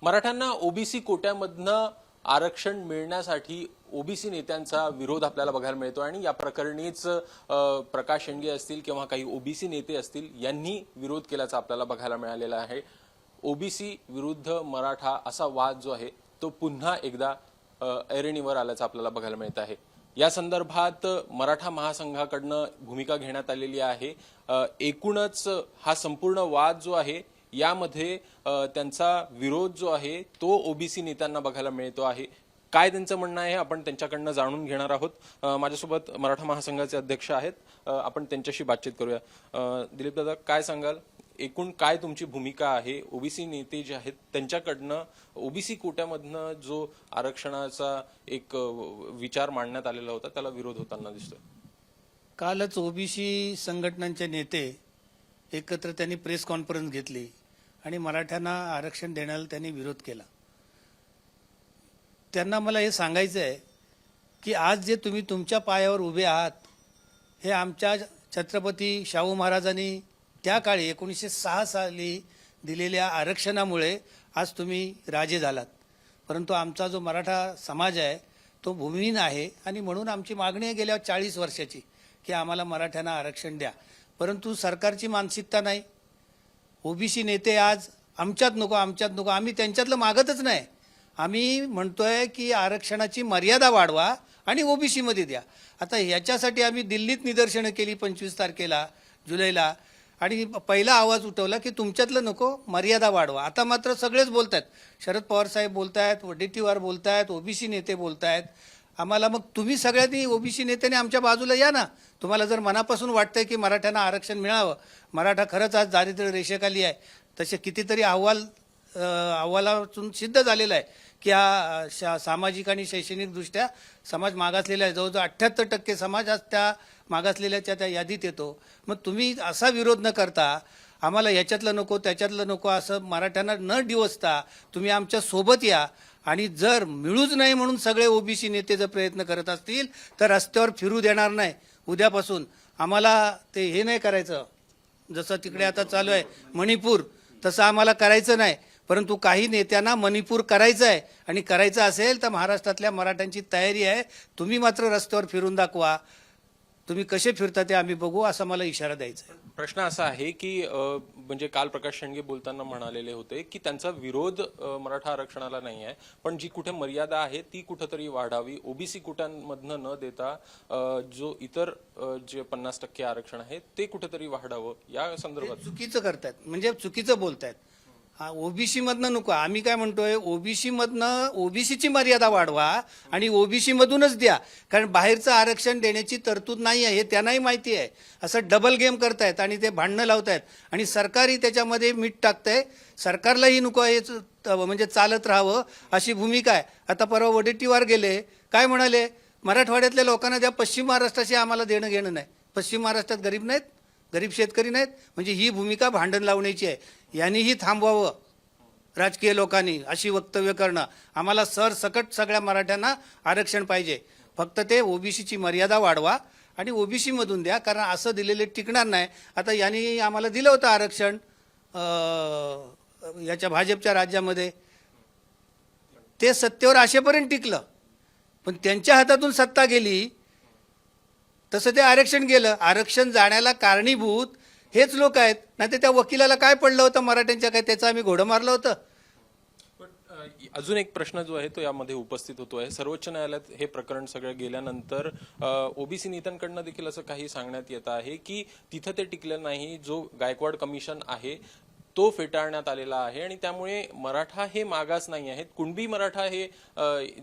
मराठ्यांना ओबीसी कोट्यामधनं आरक्षण मिळण्यासाठी ओबीसी नेत्यांचा विरोध आपल्याला बघायला मिळतो आणि या प्रकरणीच प्रकाश शेंडगे असतील किंवा काही ओबीसी नेते असतील यांनी विरोध केल्याचा आपल्याला बघायला मिळालेला आहे। ओबीसी विरुद्ध मराठा असा वाद जो आहे तो पुन्हा एकदा ऐरणीवर आल्याचं आपल्याला बघायला मिळत आहे। या संदर्भात मराठा महासंघाकडनं भूमिका घेण्यात आलेली आहे। एकूणच हा संपूर्ण वाद जो आहे यामध्ये त्यांचा विरोध जो आहे तो ओबीसी नेत्यांना बघायला मिळतो आहे। काय त्यांचं म्हणणं आहे आपण त्यांच्याकडनं जाणून घेणार आहोत। माझ्यासोबत मराठा महासंघाचे अध्यक्ष आहेत, आपण त्यांच्याशी बातचीत करूया। दिलीप दादा, काय सांगाल, एकूण काय तुमची भूमिका आहे? ओबीसी नेते जे आहेत त्यांच्याकडनं ओबीसी कोट्यामधनं जो आरक्षणाचा एक विचार मांडण्यात आलेला होता त्याला विरोध होताना दिसतोय। कालच ओबीसी संघटनांचे नेते एकत्र त्यांनी प्रेस कॉन्फरन्स घेतली आणि मराठ्यांना आरक्षण देण्याला त्यांनी विरोध केला। त्यांना मला हे सांगायचं आहे की आज जे तुम्ही तुमच्या पायावर उभे आहात हे आमच्या छत्रपती शाहू महाराजांनी त्या काळी 1906 साली दिलेल्या आरक्षणामुळे आज तुम्ही राजे झालात। परंतु आमचा जो मराठा समाज आहे तो भूमिहीन आहे आणि म्हणून आमची मागणी आहे गेल्या 40 वर्षाची की आम्हाला मराठ्यांना आरक्षण द्या। परंतु सरकारची मानसिकता नाही। ओबीसी नेते आज आमच्यात नको आम्ही त्यांच्यातलं मागतच नाही। आम्ही म्हणतोय की आरक्षणाची मर्यादा वाढवा आणि ओबीसी मध्ये द्या। आता याच्यासाठी आम्ही दिल्लीत निदर्शनं केली 25 तारखेला जुलैला आणि पहिला आवाज उठवला की तुमच्यातलं नको, मर्यादा वाढवा। आता मात्र सगळेच बोलतायत, शरद पवार साहेब बोलतायत, वडेट्टीवार बोलतायत, ओबीसी नेते बोलतायत। आम्हाला मग तुम्ही सगळ्यांनी ओबीसी नेत्याने आमच्या बाजूला या ना। तुम्हाला जर मनापासून वाटतंय की मराठ्यांना आरक्षण मिळावं, मराठा खरंच आज दारिद्र्य रेषेखाली आहे, तसे कितीतरी अहवालातून सिद्ध झालेलं आहे की हा सामाजिक आणि शैक्षणिक दृष्ट्या समाज मागासलेला आहे। जवळजवळ 78% समाज आज त्या मागासलेल्याच्या त्या यादीत येतो। मग तुम्ही असा विरोध न करता आम्हाला याच्यातलं नको त्याच्यातलं नको असं मराठ्यांना न डिवचता तुम्ही आमच्या सोबत या आणि जर मिळूच नाही म्हणून सगळे ओबीसी नेते जर प्रयत्न करत असतील तर रस्त्यावर फिरू देणार नाही। उद्यापासून आम्हाला ते हे नाही करायचं, जसं तिकडे आता चालू आहे मणिपूर, तसं आम्हाला करायचं नाही। परंतु काही नेत्यांना मणिपूर करायचं आहे आणि करायचं असेल तर महाराष्ट्रातल्या मराठ्यांची तयारी आहे। तुम्ही मात्र रस्त्यावर फिरून दाखवा, तुम्ही कसे फिरता ते आम्ही बघू, असा मला इशारा द्यायचा आहे। प्रश्न असा आहे की म्हणजे काल प्रकाश शेंडगे बोलताना म्हणालेले होते की त्यांचा विरोध मराठा आरक्षणाला नाही आहे, पण जी कुठे मर्यादा आहे ती कुठेतरी वाढावी, ओबीसी कोट्यांमधनं न देता जो इतर जे 50% आरक्षण आहे ते कुठेतरी वाढावं या संदर्भात चुकीचं करतायत, म्हणजे चुकीचं बोलतायत। ओबीसी मधनं नको, आम्ही काय म्हणतोय ओबीसी मधनं ओबीसीची मर्यादा वाढवा आणि ओबीसी मधूनच द्या, कारण बाहेरचं आरक्षण देण्याची तरतूद नाही आहे हे त्यांनाही माहिती आहे। असं डबल गेम करतायत आणि ते भांडणं लावतायत आणि सरकारही त्याच्यामध्ये मीठ टाकतंय। सरकारलाही नको हे म्हणजे चालत राहावं अशी भूमिका आहे। आता परवा वडेट्टीवार गेले, काय म्हणाले, मराठवाड्यातल्या लोकांना द्या, पश्चिम महाराष्ट्राशी आम्हाला देणं घेणं नाही। पश्चिम महाराष्ट्रात गरीब नाहीत, गरीब शेतकरी नाहीत, म्हणजे ही भूमिका भांडण लावण्याची आहे। यांनीही थांबवावं राजकीय लोकांनी अशी वक्तव्य करणं। आम्हाला सरसकट सगळ्या मराठ्यांना आरक्षण पाहिजे, फक्त ते ओबीसीची मर्यादा वाढवा आणि ओबीसी मधून द्या, कारण असं दिलेले टिकणार नाही। आता यांनी आम्हाला दिलं होतं आरक्षण याच्या भाजपच्या राज्यामध्ये, ते सत्तेवर असेपर्यंत टिकलं, पण त्यांच्या हातातून सत्ता गेली तसं ते आरक्षण गेलं। आरक्षण जाण्याला कारणीभूत हेच लोक आहेत, नाही तर त्या वकिलाला काय पडलं होतं मराठ्यांच्या, काय त्याचं आम्ही घोडं मारलं होतं। अजून एक प्रश्न जो आहे तो यामध्ये उपस्थित होतो आहे, सर्वोच्च न्यायालयात हे प्रकरण सगळं गेल्यानंतर ओबीसी नेत्यांकडनं देखील असं काही सांगण्यात येत आहे की तिथं ते टिकलं नाही, जो गायकवाड कमिशन आहे तो फेटाळण्यात आलेला आहे आणि त्यामुळे मराठा हे मागास नाही आहेत। कुणबी मराठा हे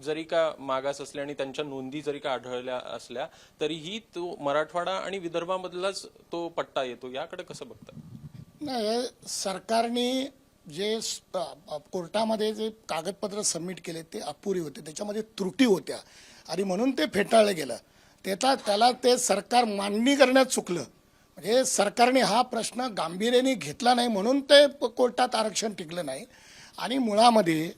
जरी का मागास असले आणि त्यांच्या नोंदी जरी का आढळल्या असल्या तरीही तो मराठवाडा आणि विदर्भामधलाच तो पट्टा येतो, याकडे कसं बघता? नाही, सरकारने जे कोर्टामध्ये जे कागदपत्र सबमिट केले ते अपुरी होते, त्याच्यामध्ये त्रुटी होत्या आणि म्हणून ते फेटाळलं गेलं। त्याला ते सरकार मान्य करण्यात चुकलं, म्हणजे सरकारने हा प्रश्न गांभीर्याने घेतला नाही म्हणून ते कोर्टात आरक्षण टिकलं नाही। आणि मुळामध्ये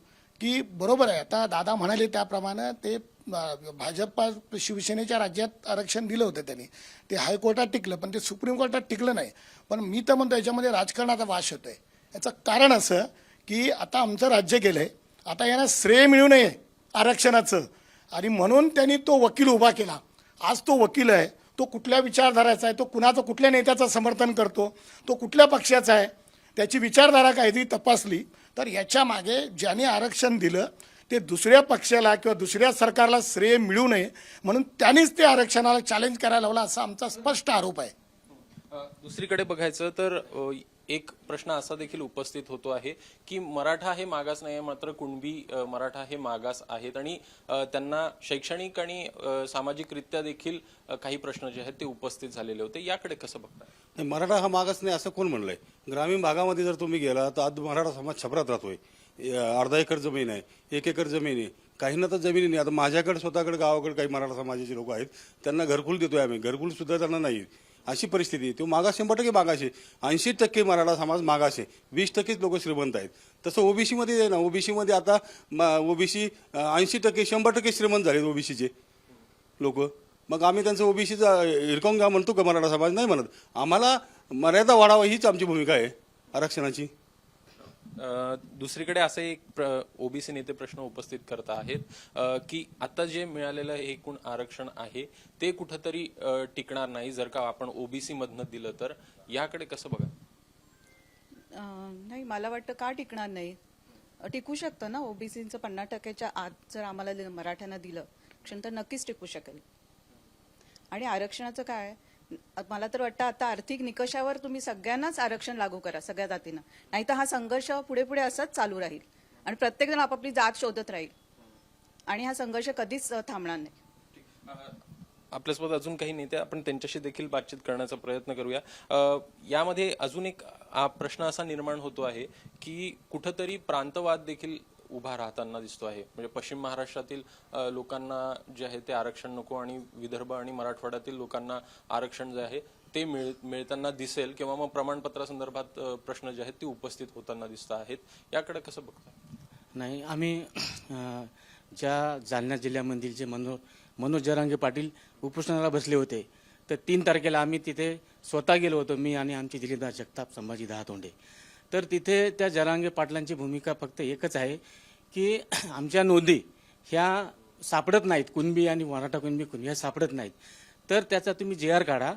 की बरोबर आहे, आता दादा म्हणाले त्याप्रमाणे ते भाजपा शिवसेनेच्या राज्यात आरक्षण दिलं होतं त्यांनी, ते हायकोर्टात टिकलं, पण ते सुप्रीम कोर्टात टिकलं नाही। पण मी तर म्हणतो याच्यामध्ये राजकारणाचा वास होतोय। याचं कारण असं की आता आमचं राज्य गेलंय, आता यांना श्रेय मिळू नये आरक्षणाचं, आणि म्हणून त्यांनी तो वकील उभा केला. आज तो वकील आहे, तो कुठल्या विचारधाराचा आहे, तो कुणाचं कुठल्या नेत्याचं समर्थन करतो, तो कुठल्या पक्षाचा आहे, त्याची विचारधारा काय ती तपासली तर याच्या मागे ज्याने आरक्षण दिलं ते दुसऱ्या पक्षाला किंवा दुसऱ्या सरकारला श्रेय मिळू नये म्हणून त्यांनीच ते आरक्षणाला चॅलेंज करायला लावला असा आमचा स्पष्ट आरोप आहे. दुसरीकडे बघायचं तर एक प्रश्न असा देखील उपस्थित होतो आहे की मराठा हे मागास नाही, मात्र कुणबी मराठा हे मागास आहेत आणि त्यांना शैक्षणिक आणि सामाजिकरित्या देखील काही प्रश्न जे आहेत ते उपस्थित झालेले होते. याकडे कसं बघताय? नाही, मराठा हा मागास नाही असं कोण म्हणलंय? ग्रामीण भागामध्ये जर तुम्ही गेला तर आज मराठा समाज छपरात राहतोय. अर्धा एकर जमीन आहे, 1 एकर जमीन आहे, काहींना तर जमिनी नाही. आता माझ्याकडे स्वतःकडे गावाकडे काही मराठा समाजाचे लोक आहेत, त्यांना घरकुल देतोय आम्ही, घरकुल सुद्धा त्यांना नाही. अशी परिस्थिती आहे. तो मागास 100% मागास आहे. 80% मराठा समाज मागास आहे, 20%च लोक श्रीमंत आहेत. तसं ओबीसी मध्ये आहे ना, ओबीसी मध्ये आता ओबीसी 80% 100% श्रीमंत झाले ओबीसीचे लोक. मग आम्ही त्यांचं ओबीसीचा हिरकावून घ्या म्हणतो का? मराठा समाज नाही म्हणत. आम्हाला मर्यादा वाढावा हीच आमची भूमिका आहे आरक्षणाची. दुसरीकडे असे एक ओबीसी नेते प्रश्न उपस्थित करत आहेत की आता जे मिळालेलं एकूण आरक्षण आहे ते कुठंतरी टिकणार नाही जर का आपण ओबीसी मधनं दिलं तर. याकडे कसं बघा? नाही, मला वाटतं का टिकणार नाही, टिकू शकतं ना. ओबीसीचं 50%च्या आत जर आम्हाला मराठ्यांना दिलं आरक्षण तर नक्कीच टिकू शकेल. आणि आरक्षणाचं काय, मला तर वाटतं आता आर्थिक निकषावर तुम्ही सगळ्यांनाच आरक्षण लागू करा, सगळ्या जातींना. नाही तर हा संघर्ष पुढे पुढे असाच चालू राहील आणि प्रत्येकजण आपापली जात शोधत राहील आणि हा संघर्ष कधीच थांबणार नाही. आपल्यासोबत अजून काही नेते, आपण त्यांच्याशी देखील बातचीत करण्याचा प्रयत्न करूया. यामध्ये अजून एक प्रश्न असा निर्माण होतो आहे की कुठंतरी प्रांतवाद देखील उभा राहताना दिसतो आहे. म्हणजे पश्चिम महाराष्ट्रातील लोकांना जे आहे ते आरक्षण नको आणि विदर्भ आणि मराठवाड्यातील लोकांना आरक्षण जे आहे ते मिळताना दिसेल किंवा मग प्रमाणपत्रासंदर्भात प्रश्न जे आहेत ते उपस्थित होताना दिसत आहेत. याकडे कसं बघता? नाही, आम्ही ज्या जालना जिल्ह्यामधील जे मनोज जरांगे पाटील उपोषणाला बसले होते तर 3 तारखेला आम्ही तिथे स्वतः गेलो होतो, मी आणि आमचे दिलीपदास जगताप, संभाजी दहातोंडे. तर तिथे त्या जरांगे पाटलांची भूमिका फक्त एकच आहे की आमच्या नोंदी ह्या सापडत नाहीत, कुणबी आणि मराठा कुणबी ह्या सापडत नाहीत. तर त्याचा तुम्ही JR काढा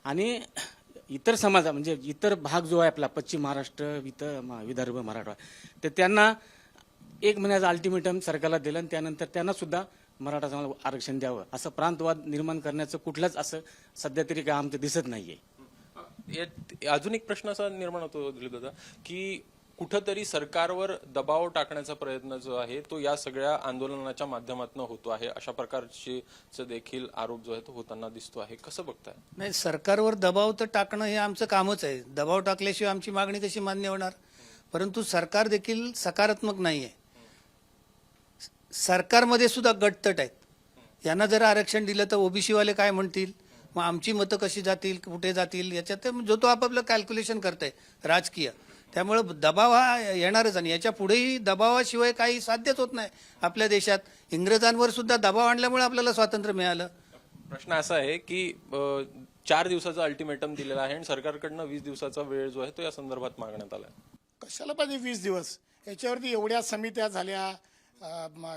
आणि इतर समाज म्हणजे इतर भाग जो आहे आपला पश्चिम महाराष्ट्र, विदर्भ, मराठवाडा, तर त्यांना 1 महिन्याचा अल्टिमेटम सरकारला दिलं आणि त्यानंतर त्यांना सुद्धा मराठा समाज आरक्षण द्यावं. असं प्रांतवाद निर्माण करण्याचं कुठलंच असं सध्या तरी काय आमचं दिसत नाहीये. अजून एक प्रश्न असा निर्माण होतो दिलीप दादा की कुठंतरी सरकारवर दबाव टाकण्याचा प्रयत्न जो आहे तो या सगळ्या आंदोलनाच्या माध्यमातून होतो आहे, अशा प्रकारचे देखील आरोप जो आहे तो होताना दिसतो आहे. कसं बघताय? नाही, सरकारवर दबाव तर टाकणं हे आमचं कामच आहे. दबाव टाकल्याशिवाय आमची मागणी कशी मान्य होणार? परंतु सरकार देखील सकारात्मक नाही आहे. सरकारमध्ये सुद्धा गटतट आहेत. यांना जर आरक्षण दिलं तर ओबीसी वाले काय म्हणतील, मग आमची मतं कशी जातील, कुठे जातील, याच्यात जो तो आपापलं कॅल्क्युलेशन करतंय राजकीय. त्यामुळं दबाव हा येणारच आणि याच्या पुढेही दबावाशिवाय काही साध्यच होत नाही आपल्या देशात. इंग्रजांवर सुद्धा दबाव आणल्यामुळे आपल्याला स्वातंत्र्य मिळालं. प्रश्न असा आहे की 4 दिवसाचा अल्टिमेटम दिलेला आहे आणि सरकारकडनं 20 दिवसाचा वेळ जो आहे तो या संदर्भात मागण्यात आला. कशाला पाहिजे 20 दिवस? याच्यावरती एवढ्या समित्या झाल्या,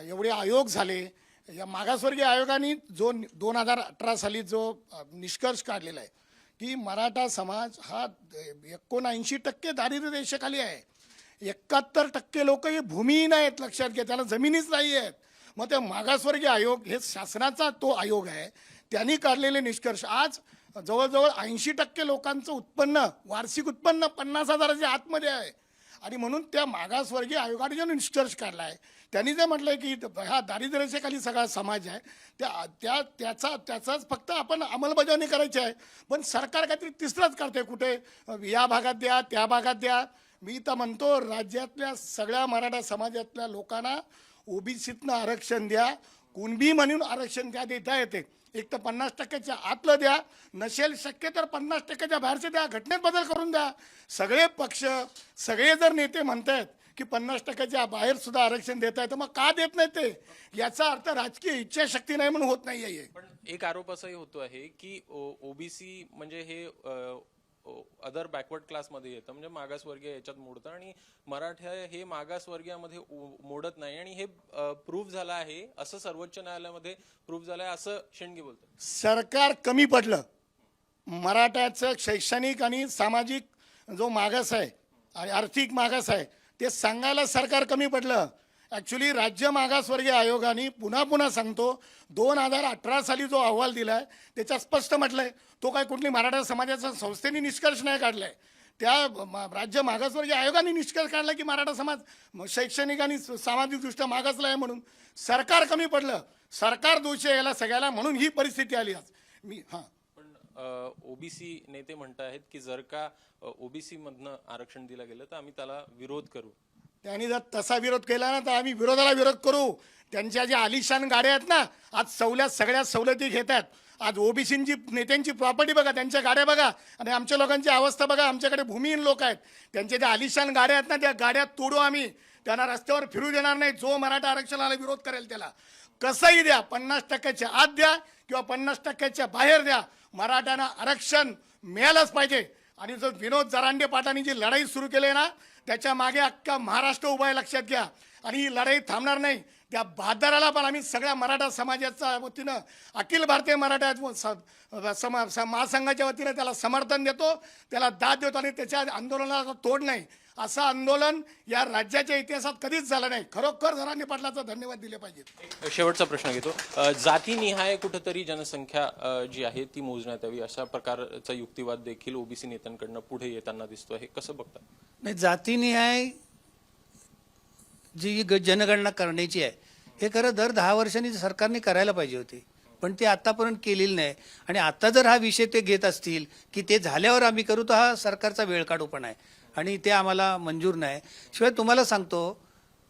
एवढे आयोग झाले. या मागासवर्गीय आयोगाने जो 2018 साली जो निष्कर्ष काढलेला आहे की मराठा समाज हा 79% दारिद्र्य रेषेखाली आहे, 71% लोक हे भूमिहीन आहेत, लक्षात घ्या, त्याला जमिनीच नाही आहेत. मग ते मागासवर्गीय आयोग हे शासनाचा तो आयोग आहे, त्यांनी काढलेले निष्कर्ष आज जवळजवळ 80% लोकांचं उत्पन्न, वार्षिक उत्पन्न 50,000च्या आतमध्ये आहे. आणि म्हणून त्या मागासवर्गीय आयोगाने जो निष्कर्ष काढला आहे त्यांनी जे म्हटलंय की हा दारिद्र्य रेषेखाली सगळा समाज आहे, त्याचाच फक्त आपण अंमलबजावणी करायची आहे. पण सरकार काहीतरी तिसराच करते, कुठे या भागात द्या, त्या भागात द्या. मी तर म्हणतो राज्यातल्या सगळ्या मराठा समाजातल्या लोकांना ओबीसीतनं आरक्षण द्या, कुणबी म्हणून आरक्षण द्या, देता येते. एक तर 50%च्या आतलं द्या, नसेल शक्य तर 50%च्या बाहेरचे द्या, घटनेत बदल करून द्या. सगळे पक्ष, सगळे जर नेते म्हणतायत की 50%च्या बाहेर सुद्धा आरक्षण देत आहे, तर मग का देत नाही ते? याचा अर्थ राजकीय इच्छाशक्ती नाही म्हणून होत नाहीये. पण एक आरोप असाही होतो आहे की ओबीसी म्हणजे हे अदर बॅकवर्ड क्लासमध्ये येतं, म्हणजे मागासवर्गीय याच्यात मोडतं आणि मराठा हे मागासवर्गीयामध्ये मोडत नाही, आणि हे प्रूव्ह झालं आहे, असं सर्वोच्च न्यायालयामध्ये प्रूव्ह झालं आहे, असं शेंडगे बोलतात. सरकार कमी पडलं. मराठ्याचं शैक्षणिक आणि सामाजिक जो मागास आहे आणि आर्थिक मागास आहे ते सांगायला सरकार कमी पडलं. ॲक्च्युली राज्य मागासवर्गीय आयोगाने पुन्हा सांगतो 2018 साली जो अहवाल दिलाय त्याच्यात स्पष्ट म्हटलंय, तो काय कुठली मराठा समाजाच्या संस्थेने निष्कर्ष नाही काढलाय, त्या राज्य मागासवर्गीय आयोगाने निष्कर्ष काढला की मराठा समाज शैक्षणिक आणि सामाजिकदृष्ट्या मागासला आहे. म्हणून सरकार कमी पडलं, सरकार दोषी आहे याला सगळ्याला, म्हणून ही परिस्थिती आली आज. पण ओबीसी नेते म्हणत आहेत की जर का ओबीसी मधनं आरक्षण दिलं गेलं तर आम्ही त्याला विरोध करू. त्यांनी जर तसा विरोध केला ना तर आम्ही विरोधाला विरोध करू. त्यांच्या ज्या आलिशान गाड्या आहेत ना, आज सगळ्या सवलती घेतात. आज ओबीसींची नेत्यांची प्रॉपर्टी बघा, त्यांच्या गाड्या बघा, आणि आमच्या लोकांची अवस्था बघा. आमच्याकडे भूमिहीन लोक आहेत, त्यांच्या ज्या आलिशान गाड्या आहेत ना त्या गाड्या तोडू आम्ही, त्यांना रस्त्यावर फिरू देणार नाही. जो मराठा आरक्षणाला विरोध करेल त्याला कसंही द्या, 50% आत द्या किंवा 50% बाहेर द्या, मराठ्यांना आरक्षण मिळालंच पाहिजे. आणि जो विनोद जरांगे पाटलांनी जी लढाई सुरू केली आहे ना त्याच्या मागे अख्खा महाराष्ट्र उभा आहे, लक्षात घ्या. आणि ही लढाई थांबणार नाही. त्या बहादराला पण आम्ही सगळ्या मराठा समाजाच्या वतीनं, अखिल भारतीय मराठा महासंघाच्या वतीनं त्याला समर्थन देतो, त्याला दाद देतो, आणि त्याच्या आंदोलनाला तोड नाही. असं आंदोलन या राज्याच्या इतिहासात कधीच झालं नाही. खरोखर जरांगे पाटलाचा धन्यवाद दिले पाहिजेत. शेवटचा प्रश्न घेतो. जातीनिहाय कुठंतरी जनसंख्या जी आहे ती मोजण्यात यावी, अशा प्रकारचा युक्तिवाद देखील ओबीसी नेत्यांकडनं पुढे येताना दिसतो. हे कसं बघता? नाही, जातीनिहाय जी जनगणना करण्याची आहे हे खरं दर 10 वर्षांनी सरकारने करायला पाहिजे होती, पण ते आतापर्यंत केलेली नाही. आणि आता जर हा विषय ते घेत असतील की ते झाल्यावर आम्ही करू, तर हा सरकारचा वेळकाढूपणा आहे आणि ते आम्हाला मंजूर नाही. शिवाय तुम्हाला सांगतो,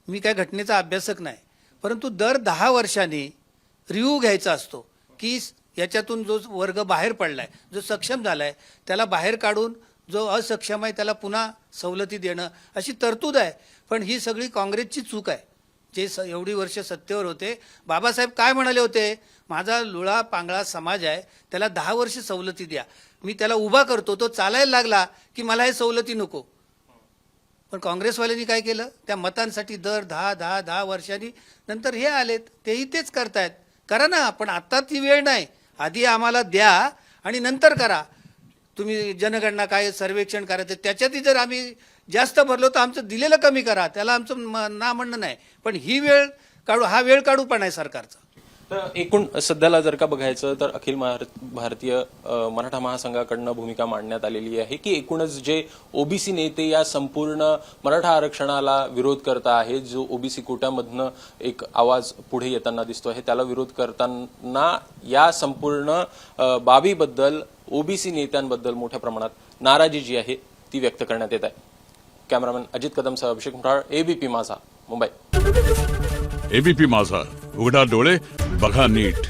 मी काय घटनेचा अभ्यासक नाही, परंतु दर 10 वर्षांनी रिव्ह्यू घ्यायचा असतो की याच्यातून जो वर्ग बाहेर पडलाय, जो सक्षम झालाय त्याला बाहेर काढून जो असक्षम आहे त्याला पुन्हा सवलती देणं, अशी तरतूद आहे. पण ही सगळी काँग्रेसची चूक आहे. जे एवढी वर्ष सत्तेवर होते, बाबासाहेब काय म्हणाले होते, माझा लुळा पांगळा समाज आहे त्याला 10 वर्ष सवलती द्या, मी त्याला उभा करतो, तो चालायला लागला की मला हे सवलती नको. पण काँग्रेसवाल्यांनी काय केलं, त्या मतांसाठी दर 10 वर्षांनी नंतर हे आलेत, तेही तेच करतायत. करा ना, पण आता ती वेळ नाही. आधी आम्हाला द्या आणि नंतर करा. तुम्ही जनगणना काय सर्वेक्षण करायचं त्याच्यातही जर आम्ही जास्त भरलो तर आमचं दिलेलं कमी करा, त्याला आमचं ना म्हणणं नाही. पण ही वेळ काढू, हा वेळ काढू पण आहे सरकारचा. तर एकूण सध्याला जर का बघायचं तर अखिल भारतीय मराठा महासंघाकडनं भूमिका मांडण्यात आलेली आहे की एकूणच जे ओबीसी नेते या संपूर्ण मराठा आरक्षणाला विरोध करत आहेत, जो ओबीसी कोट्यामधनं एक आवाज पुढे येताना दिसतो आहे, त्याला विरोध करताना या संपूर्ण बाबीबद्दल ओबीसी नेत्यांबद्दल मोठ्या प्रमाणात नाराजी जी आहे ती व्यक्त करण्यात येत आहे. कॅमेरामॅन अजित कदमसह अभिषेक मुठाळ, एबीपी माझा, मुंबई. एबीपी माझा, उघडा डोळे बघा नीट.